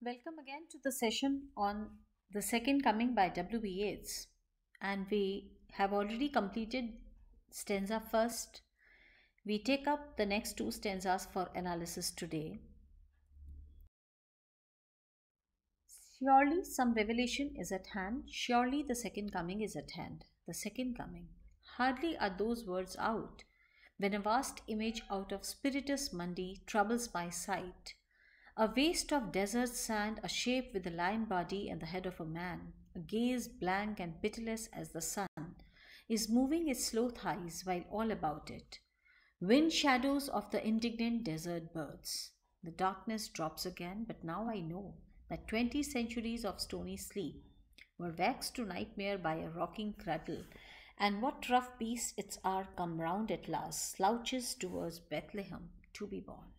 Welcome again to the session on The Second Coming by W.B. Yeats. And we have already completed stanza first. We take up the next two stanzas for analysis today. Surely some revelation is at hand. Surely the second coming is at hand. The second coming. Hardly are those words out when a vast image out of Spiritus Mundi troubles my sight. A waste of desert sand, a shape with a lion body and the head of a man, a gaze blank and pitiless as the sun, is moving its slow thighs while all about it. Wind shadows of the indignant desert birds. The darkness drops again, but now I know that 20 centuries of stony sleep were waxed to nightmare by a rocking cradle, and what rough beasts its are come round at last, slouches towards Bethlehem to be born.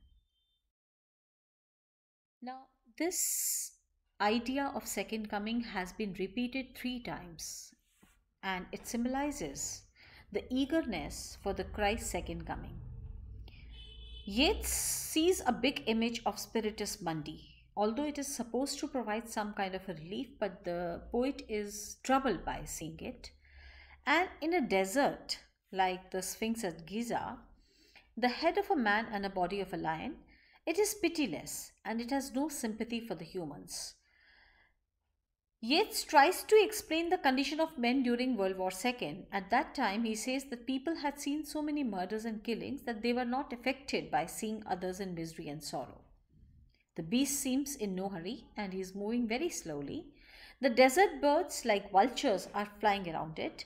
Now, this idea of second coming has been repeated three times, and it symbolizes the eagerness for the Christ's second coming. Yeats sees a big image of Spiritus Mundi, although it is supposed to provide some kind of a relief, but the poet is troubled by seeing it. And in a desert like the Sphinx at Giza, the head of a man and a body of a lion, it is pitiless and it has no sympathy for the humans. Yeats tries to explain the condition of men during World War II. At that time, he says that people had seen so many murders and killings that they were not affected by seeing others in misery and sorrow. The beast seems in no hurry and he is moving very slowly. The desert birds, like vultures, are flying around it.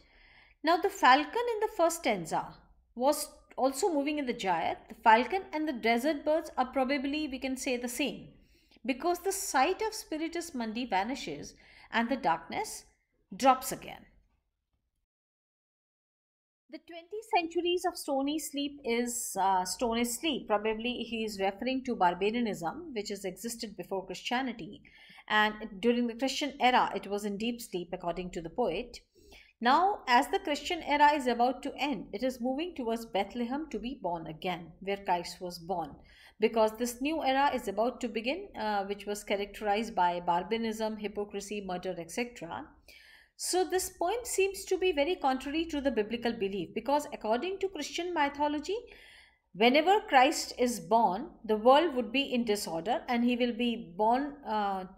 Now, the falcon in the first stanza was also moving in the gyre. The falcon and the desert birds are probably, we can say, the same, because the sight of Spiritus Mundi vanishes and the darkness drops again. The 20 centuries of stony sleep is stone is sleep. Probably he is referring to barbarianism, which has existed before Christianity. And during the Christian era, it was in deep sleep, according to the poet. Now, as the Christian era is about to end, it is moving towards Bethlehem to be born again, where Christ was born. Because this new era is about to begin, which was characterized by barbarianism, hypocrisy, murder, etc. So this poem seems to be very contrary to the biblical belief, because according to Christian mythology, whenever Christ is born, the world would be in disorder and he will be born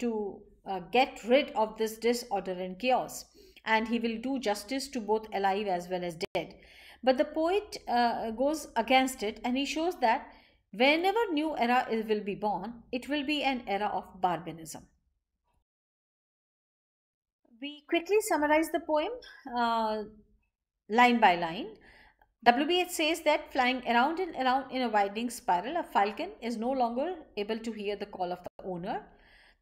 to get rid of this disorder and chaos. And he will do justice to both alive as well as dead. But the poet goes against it and he shows that whenever new era will be born, it will be an era of barbarism. We quickly summarize the poem line by line. W.B. Yeats says that flying around and around in a widening spiral, a falcon is no longer able to hear the call of the owner.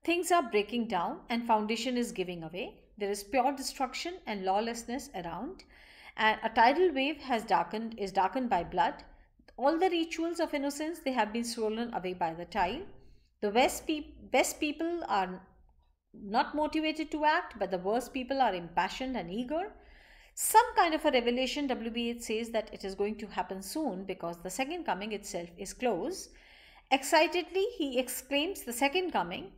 Things are breaking down and foundation is giving away. There is pure destruction and lawlessness around, and a tidal wave is darkened by blood. All the rituals of innocence, they have been swollen away by the tide. The best people are not motivated to act, but the worst people are impassioned and eager. Some kind of a revelation, W.B. Yeats says that it is going to happen soon because the second coming itself is close. Excitedly, he exclaims the second coming,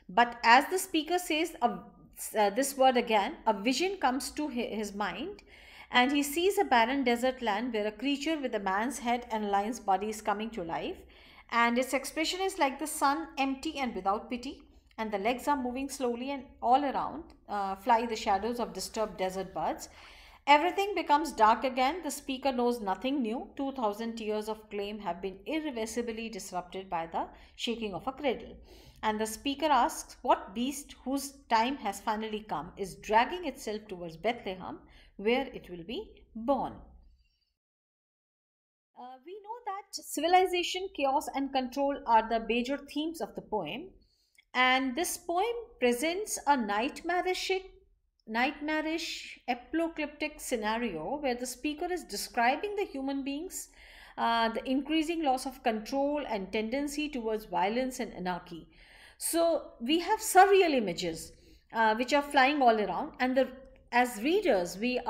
but as the speaker says this word again, a vision comes to his mind and he sees a barren desert land where a creature with a man's head and a lion's body is coming to life, and its expression is like the sun, empty and without pity, and the legs are moving slowly, and all around fly the shadows of disturbed desert birds. Everything becomes dark again. The speaker knows nothing new. 2000 years of claim have been irreversibly disrupted by the shaking of a cradle. And the speaker asks, what beast whose time has finally come is dragging itself towards Bethlehem, where it will be born? We know that civilization, chaos and control are the major themes of the poem. And this poem presents a nightmarish apocalyptic scenario where the speaker is describing the human beings, the increasing loss of control and tendency towards violence and anarchy. So we have surreal images which are flying all around, and as readers we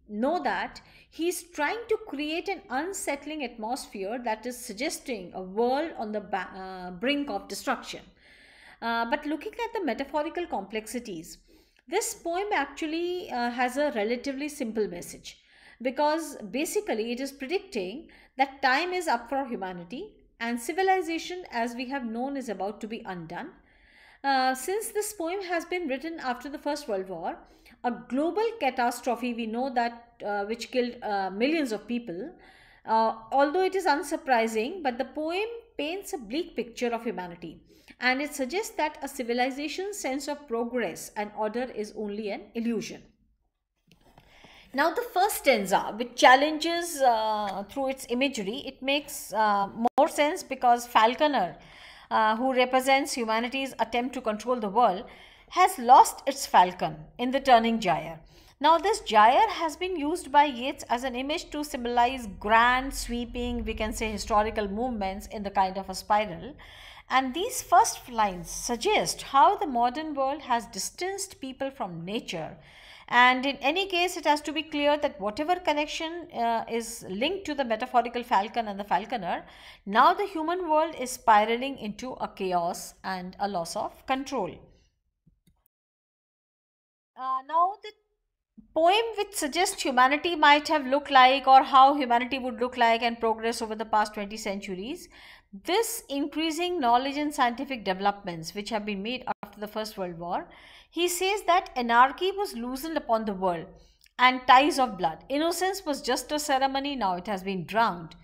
know that he is trying to create an unsettling atmosphere that is suggesting a world on the brink of destruction. But looking at the metaphorical complexities, this poem actually has a relatively simple message, because basically it is predicting that time is up for humanity and civilization as we have known is about to be undone. Since this poem has been written after the First World War, a global catastrophe we know that which killed millions of people, although it is unsurprising, but the poem paints a bleak picture of humanity, and it suggests that a civilization's sense of progress and order is only an illusion. Now, the first stanza, which challenges through its imagery, it makes more sense because Falconer, who represents humanity's attempt to control the world, has lost its falcon in the turning gyre. Now, this gyre has been used by Yeats as an image to symbolize grand, sweeping, we can say historical movements in the kind of a spiral. And these first lines suggest how the modern world has distanced people from nature. And in any case, it has to be clear that whatever connection is linked to the metaphorical falcon and the falconer, now the human world is spiraling into a chaos and a loss of control. Now, the poem which suggests humanity might have looked like, or how humanity would look like and progress over the past 20 centuries, this increasing knowledge and scientific developments which have been made after the First World War, he says that anarchy was loosened upon the world and ties of blood. Innocence was just a ceremony, now it has been drowned.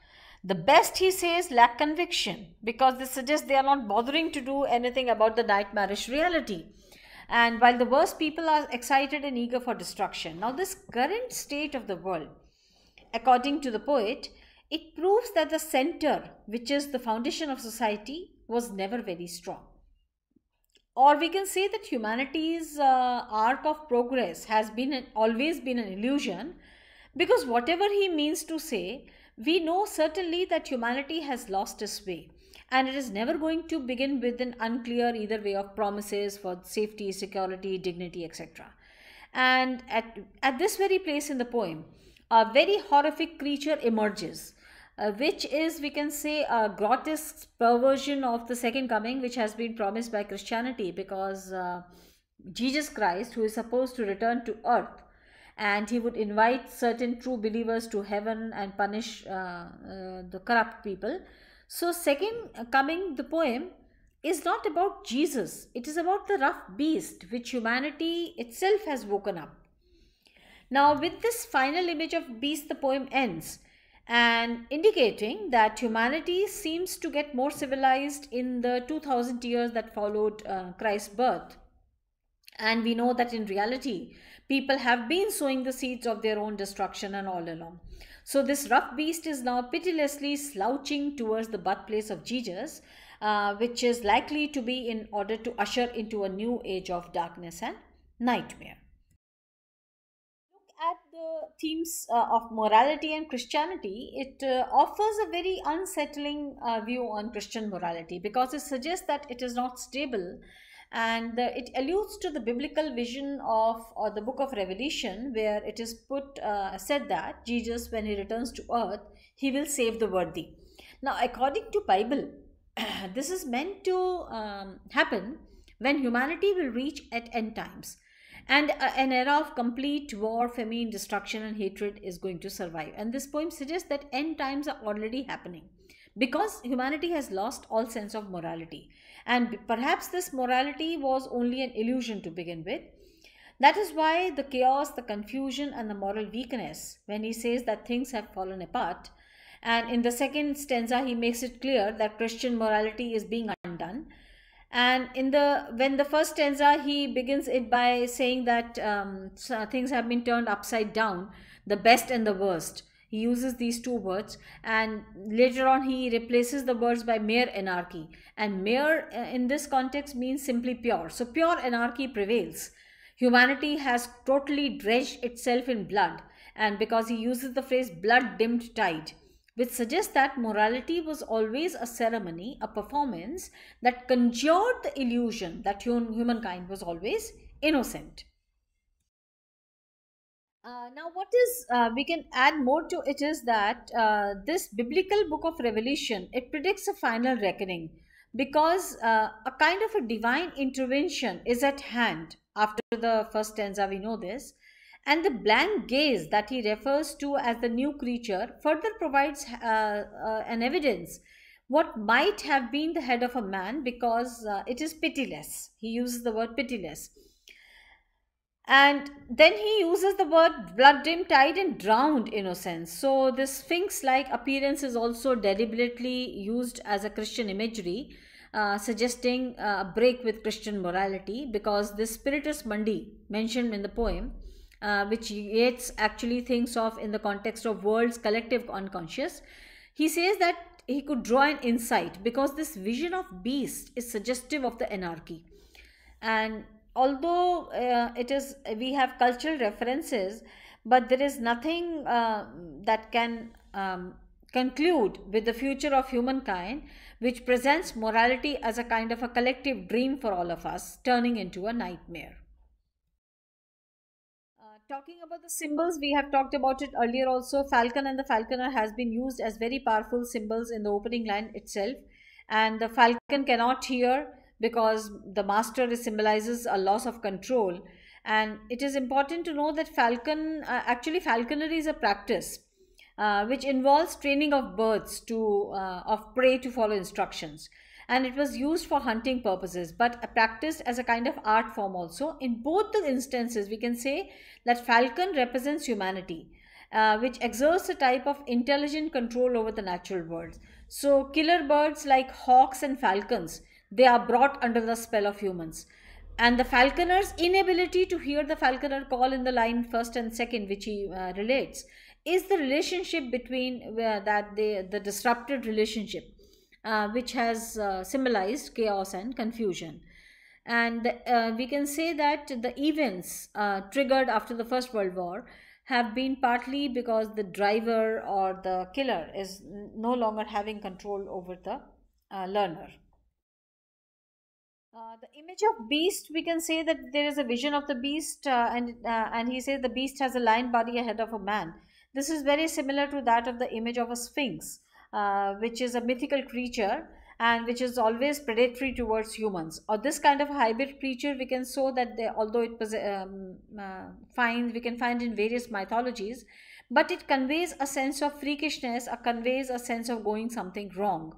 The best, he says, lack conviction because they suggest they are not bothering to do anything about the nightmarish reality. And while the worst people are excited and eager for destruction. Now, this current state of the world, according to the poet, it proves that the center, which is the foundation of society, was never very strong. Or we can say that humanity's arc of progress has always been an illusion, because whatever he means to say, we know certainly that humanity has lost its way, and it is never going to begin with an unclear either way of promises for safety, security, dignity, etc. And at this very place in the poem, a very horrific creature emerges, which is, we can say, a grotesque perversion of the second coming, which has been promised by Christianity, because Jesus Christ, who is supposed to return to earth, and he would invite certain true believers to heaven and punish the corrupt people. So, second coming, the poem is not about Jesus, it is about the rough beast which humanity itself has woken up. Now, with this final image of beast, the poem ends, and indicating that humanity seems to get more civilized in the 2000 years that followed Christ's birth. And we know that in reality, people have been sowing the seeds of their own destruction and all along. So this rough beast is now pitilessly slouching towards the birthplace of Jesus, which is likely to be in order to usher into a new age of darkness and nightmare. At the themes of morality and Christianity, it offers a very unsettling view on Christian morality, because it suggests that it is not stable, and it alludes to the biblical vision of or the book of Revelation, where it is said that Jesus, when he returns to earth, he will save the worthy. Now, according to Bible, this is meant to happen when humanity will reach at end times, and an era of complete war, famine, destruction and hatred is going to survive. And this poem suggests that end times are already happening, because humanity has lost all sense of morality, and perhaps this morality was only an illusion to begin with. That is why the chaos, the confusion and the moral weakness, when he says that things have fallen apart. And in the second stanza, he makes it clear that Christian morality is being undone. And when the first stanza, he begins it by saying that things have been turned upside down, the best and the worst. He uses these two words, and later on he replaces the words by mere anarchy. And mere in this context means simply pure. So pure anarchy prevails. Humanity has totally dredged itself in blood, and because he uses the phrase blood dimmed tide, which suggests that morality was always a ceremony, a performance that conjured the illusion that humankind was always innocent. Now, what is we can add more to it is that this biblical book of Revelation, it predicts a final reckoning, because a kind of a divine intervention is at hand after the first stanza, we know this. And the blank gaze that he refers to as the new creature further provides an evidence what might have been the head of a man, because it is pitiless. He uses the word pitiless. And then he uses the word blood dimmed, tied, and drowned innocence. So, this sphinx like appearance is also deliberately used as a Christian imagery, suggesting a break with Christian morality, because this spiritus mundi mentioned in the poem, which Yeats actually thinks of in the context of world's collective unconscious, he says that he could draw an insight because this vision of beast is suggestive of the anarchy. And although it is, we have cultural references, but there is nothing that can conclude with the future of humankind, which presents morality as a kind of a collective dream for all of us, turning into a nightmare. Talking about the symbols, we have talked about it earlier also. Falcon and the falconer has been used as very powerful symbols in the opening line itself. And the falcon cannot hear because the master symbolizes a loss of control. And it is important to know that actually falconry is a practice which involves training of birds of prey to follow instructions. And it was used for hunting purposes, but practiced as a kind of art form also. In both the instances, we can say that falcon represents humanity, which exerts a type of intelligent control over the natural world. So killer birds like hawks and falcons, they are brought under the spell of humans. And the falconer's inability to hear the falconer call in the line first and second, which he relates, is the relationship between the disrupted relationship, which has symbolized chaos and confusion. And we can say that the events triggered after the First World War have been partly because the driver or the killer is no longer having control over the learner. The image of beast, we can say that there is a vision of the beast, and he says the beast has a lion body ahead of a man. This is very similar to that of the image of a sphinx, which is a mythical creature and which is always predatory towards humans. Or this kind of hybrid creature, we can show that although it was we can find in various mythologies, but it conveys a sense of freakishness, or conveys a sense of going something wrong.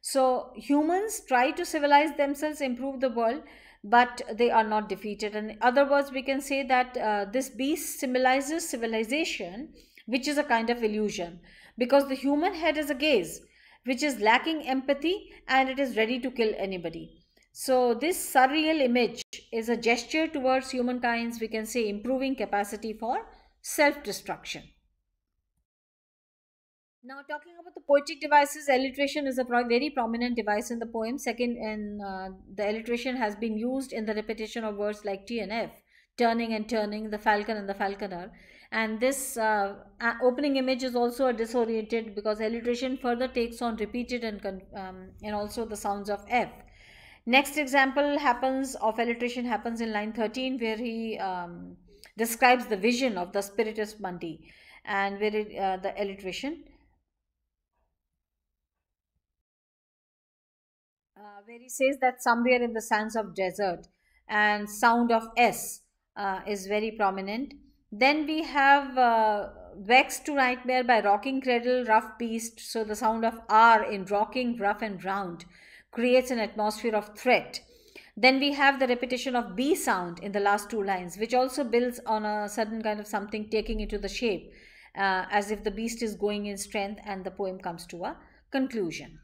So humans try to civilize themselves, improve the world, but they are not defeated. And in other words, we can say that this beast symbolizes civilization, which is a kind of illusion, because the human head is a gaze which is lacking empathy and it is ready to kill anybody. So this surreal image is a gesture towards humankind's, we can say, improving capacity for self-destruction. Now, talking about the poetic devices, alliteration is a very prominent device in the poem. Second, and the alliteration has been used in the repetition of words like T and F, turning and turning, the falcon and the falconer. And this opening image is also disoriented because alliteration further takes on repeated and also the sounds of F. Next example of alliteration happens in line 13, where he describes the vision of the spiritus mundi, and where the alliteration, where he says that somewhere in the sands of desert, and sound of S is very prominent. Then we have Vexed to Nightmare by Rocking Cradle, Rough Beast. So the sound of R in rocking, rough and round creates an atmosphere of threat. Then we have the repetition of B sound in the last two lines, which also builds on a sudden kind of something taking into the shape, as if the beast is going in strength, and the poem comes to a conclusion.